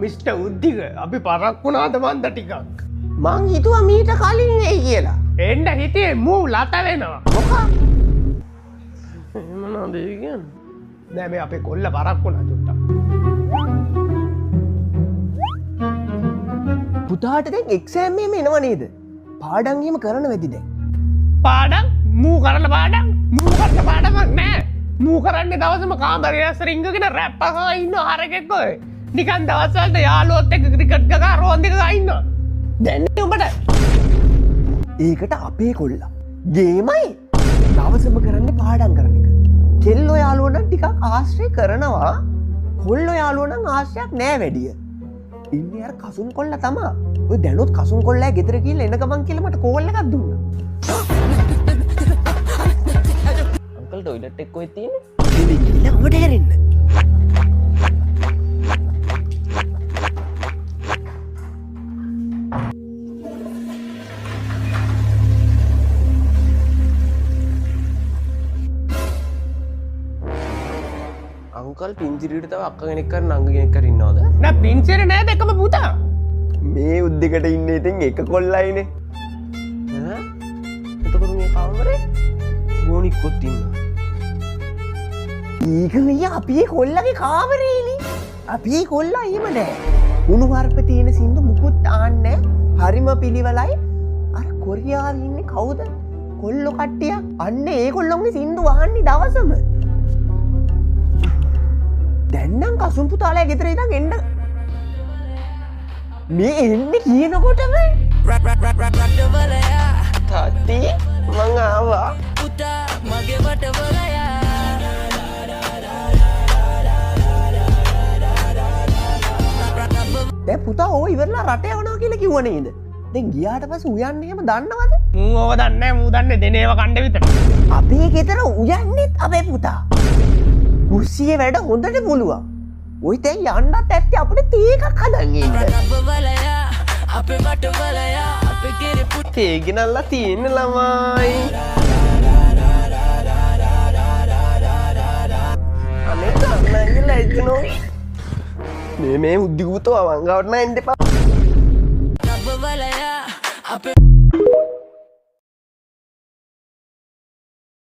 Mister Uddika අපි පරක් වුණාද මන්ද ටිකක්. මං හිතුවා මීට කලින් එයි කියලා. එන්න හිතේ මූ ලත වෙනවා. මොකක්? මොනවද ඒ කියන්නේ? නෑ මේ අපේ කොල්ල පරක් වුණා චුට්ටක්. පුතාට දැන් එක්සෑම් එකම එනව නේද? පාඩම් එහෙම කරන වෙදි දැන්. පාඩම් මූ කරන පාඩම් මූ කරන පාඩමක් නෑ. මූ කරන්නේ දවසම කාමරේ ඇස්සර ඉංගගෙන රැප් අහලා ඉන්න හරකෙක් ඔය. නිකන් දවස් වලට යාළුවොත් එක්ක ක්‍රිකට් ගහලා රෝන් දෙක ගා ඉන්නවා. දැන් උඹට ඒකට අපේ කොල්ලා ගේමයි දවසම කරන්නේ පාඩම් කරන එක. කෙල්ලෝ යාළුවෝ නම් ටිකක් ආශ්‍රය කරනවා. කොල්ලෝ යාළුවෝ නම් ආශ්‍රයක් නෑ වැඩිය. ඉන්නේ අර කසුන් කොල්ලා තමා. ඔය දැනුත් කසුන් කොල්ලා ගෙදර ගිහලා එන ගමන් කියලා මට කෝල් එකක් දුන්නා. අංකල් ටොයිලට් එක කොහෙද තියෙන්නේ? ඉතින් ගිහලා ඔබට හැරෙන්න. අංකල් පින්සිරියට තව අක්ක කෙනෙක් කර නංග කෙනෙක් කර ඉන්නවද? නෑ පින්සිර නෑ දෙකම පුතා. මේ උද්දෙකට ඉන්නේ ඉතින් එක කොල්ලයිනේ. ඈ? එතකොට මේ කාමරේ ගෝනික්කොත් ඉන්නවා. ඒක මෙය අපේ කොල්ලගේ කාමරේනේ. අපේ කොල්ලා එහෙම නෑ. උණු වර්ප තියෙන සින්දු මුකුත් ආන්නේ හරිම පිළිවෙලයි. අර කොරියාවේ ඉන්නේ කවුද? කොල්ලෝ කට්ටිය. අන්න ඒගොල්ලෝගේ සින්දු වහන්නේ දවසම. දැන්නම් කසුන් පුතාලා ගෙදර ඉඳන් එන්න මේ එන්නේ කියනකොටම තාත්ති මං ආවා පුතා මගේ වටවලයා දැන් පුතා ඕ ඉවරලා රට යවනවා කියලා කිව්ව නේද? දැන් ගියාට පස්සේ උයන්නේ එහෙම දන්නවද? මූ ඕව දන්නේ නෑ මූ දන්නේ දෙනේව කණ්ඩ විතර. අපේ ගෙදර උයන්නේත් අපේ පුතා. කුස්සියේ වැඩ හොඳට පුළුවන්. ඔය දැන් යන්නත් ඇත්තේ අපිට තේ එකක් හදන් ඉන්න. අපේ වටවලයා අපේ ගෙරේ පුතේ ගෙනල්ලා තියෙන ළමයි. අනේ කන්නයි ලැජ්ජනෝ. මේ උද්දිගුතෝ අවංගවට නෑ එන්න එපා.